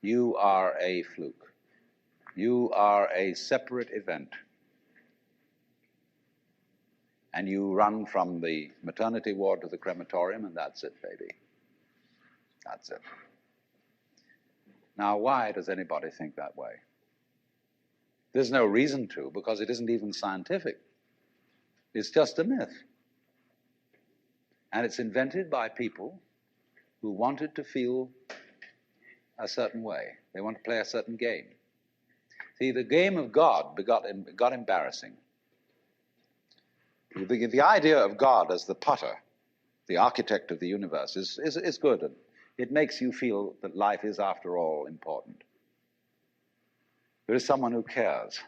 You are a fluke. You are a separate event. And you run from the maternity ward to the crematorium, and that's it, baby. That's it. Now, why does anybody think that way? There's no reason to, because it isn't even scientific. It's just a myth. And it's invented by people who wanted to feel a certain way. They want to play a certain game. See, the game of God got embarrassing. The idea of God as the potter, the architect of the universe, is good. And it makes you feel that life is, after all, important. There is someone who cares.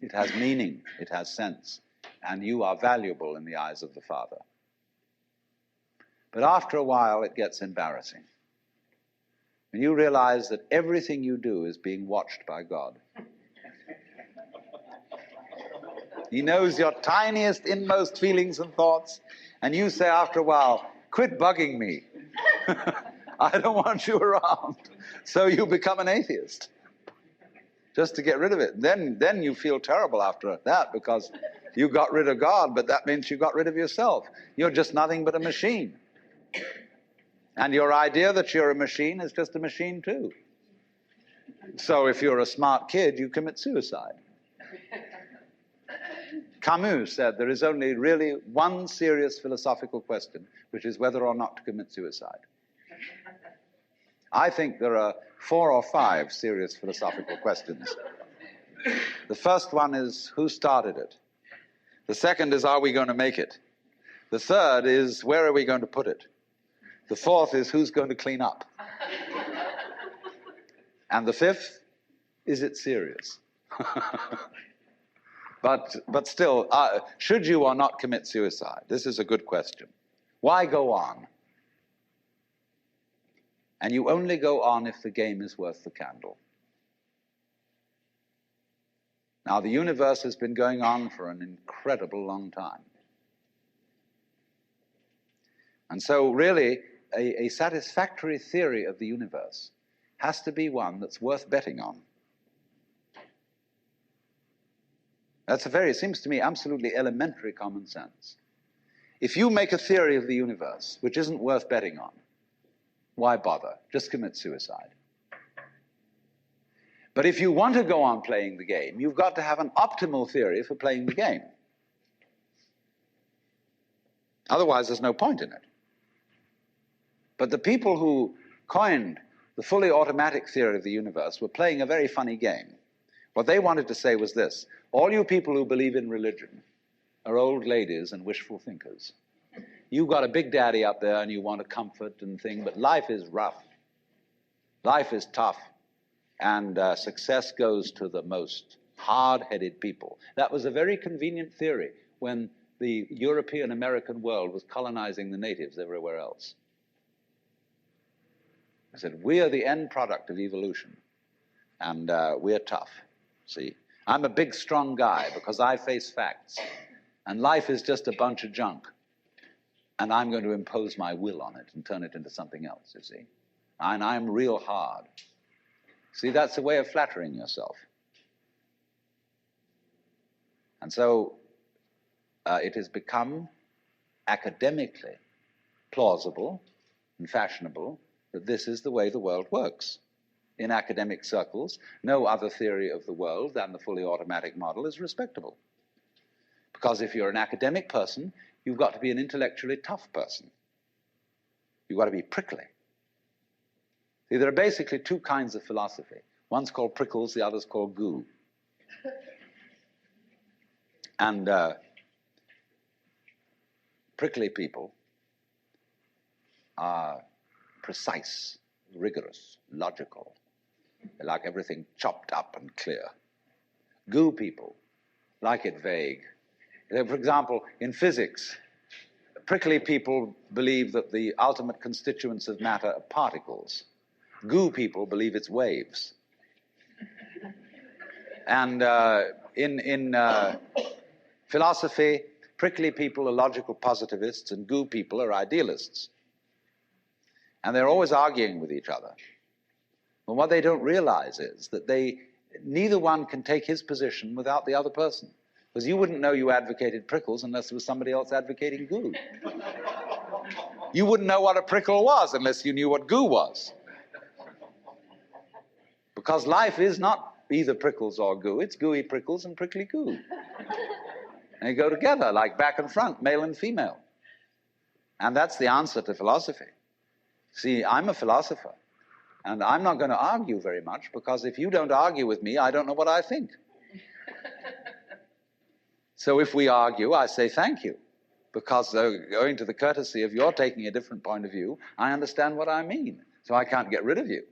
It has meaning. It has sense. And you are valuable in the eyes of the Father. But after a while, it gets embarrassing. And you realize that everything you do is being watched by God. He knows your tiniest, inmost feelings and thoughts, and you say after a while, quit bugging me. I don't want you around. So you become an atheist, just to get rid of it. Then you feel terrible after that, because you got rid of God, but that means you got rid of yourself. You're just nothing but a machine. And your idea that you're a machine is just a machine too. So if you're a smart kid, you commit suicide. Camus said there is only really one serious philosophical question, which is whether or not to commit suicide. I think there are 4 or 5 serious philosophical questions. The first one is, who started it? The second is, are we going to make it? The third is, where are we going to put it? The fourth is, who's going to clean up? And the fifth, is it serious? But still, should you or not commit suicide? This is a good question. Why go on? And you only go on if the game is worth the candle. Now, the universe has been going on for an incredible long time. And so, really, a satisfactory theory of the universe has to be one that's worth betting on. That's it seems to me, absolutely elementary common sense. If you make a theory of the universe which isn't worth betting on, why bother? Just commit suicide. But if you want to go on playing the game, you've got to have an optimal theory for playing the game. Otherwise, there's no point in it. But the people who coined the fully automatic theory of the universe were playing a very funny game. What they wanted to say was this: all you people who believe in religion are old ladies and wishful thinkers. You've got a big daddy up there and you want a comfort and thing, but life is rough. Life is tough. And success goes to the most hard-headed people. That was a very convenient theory when the European-American world was colonizing the natives everywhere else. I said, we are the end product of evolution, and we're tough, see? I'm a big, strong guy because I face facts, and life is just a bunch of junk, and I'm going to impose my will on it and turn it into something else, you see? And I'm real hard. See, that's a way of flattering yourself. And so it has become academically plausible and fashionable that this is the way the world works. In academic circles, no other theory of the world than the fully automatic model is respectable. Because if you're an academic person, you've got to be an intellectually tough person. You've got to be prickly. See, there are basically 2 kinds of philosophy. One's called prickles, the other's called goo. And prickly people are precise, rigorous, logical. They like everything chopped up and clear. Goo people like it vague. For example, in physics, prickly people believe that the ultimate constituents of matter are particles. Goo people believe it's waves. And in philosophy, prickly people are logical positivists and goo people are idealists. And they're always arguing with each other. But what they don't realize is that neither one can take his position without the other person. Because you wouldn't know you advocated prickles unless there was somebody else advocating goo. You wouldn't know what a prickle was unless you knew what goo was. Because life is not either prickles or goo, it's gooey prickles and prickly goo. They go together like back and front, male and female. And that's the answer to philosophy. See, I'm a philosopher, and I'm not going to argue very much, because if you don't argue with me, I don't know what I think. So if we argue, I say thank you, because owing to the courtesy of your taking a different point of view, I understand what I mean, so I can't get rid of you.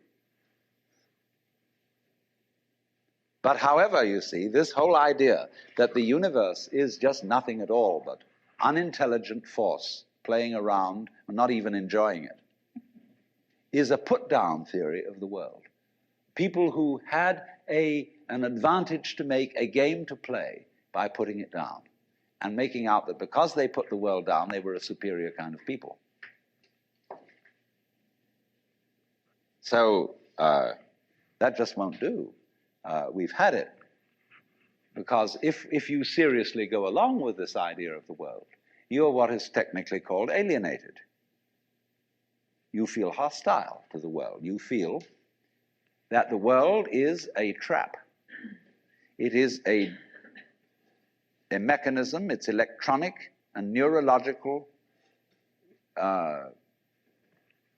But however, you see, this whole idea that the universe is just nothing at all but unintelligent force playing around and not even enjoying it is a put-down theory of the world. People who had an advantage to make, a game to play, by putting it down and making out that because they put the world down, they were a superior kind of people. So that just won't do. We've had it. Because if you seriously go along with this idea of the world, you're what is technically called alienated. You feel hostile to the world. You feel that the world is a trap. It is a mechanism, it's electronic and neurological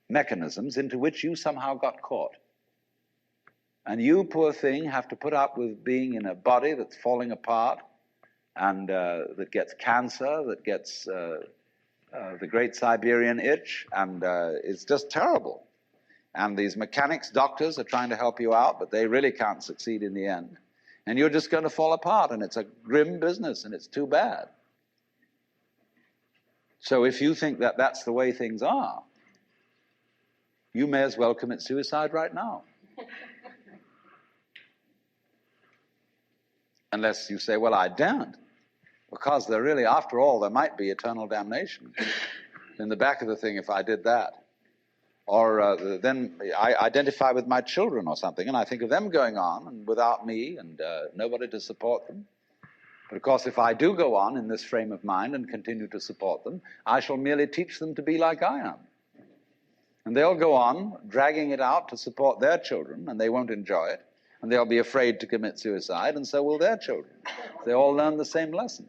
mechanisms into which you somehow got caught. And you, poor thing, have to put up with being in a body that's falling apart and that gets cancer, that gets the Great Siberian Itch, and it's just terrible. And these mechanics doctors are trying to help you out, but they really can't succeed in the end. And you're just going to fall apart, and it's a grim business, and it's too bad. So if you think that that's the way things are, you may as well commit suicide right now. Unless you say, well, I daren't, because there really, after all, there might be eternal damnation in the back of the thing if I did that. Or then I identify with my children or something, and I think of them going on and without me and nobody to support them. But of course, if I do go on in this frame of mind and continue to support them, I shall merely teach them to be like I am. And they'll go on dragging it out to support their children, and they won't enjoy it. And they'll be afraid to commit suicide, and so will their children. They all learn the same lesson.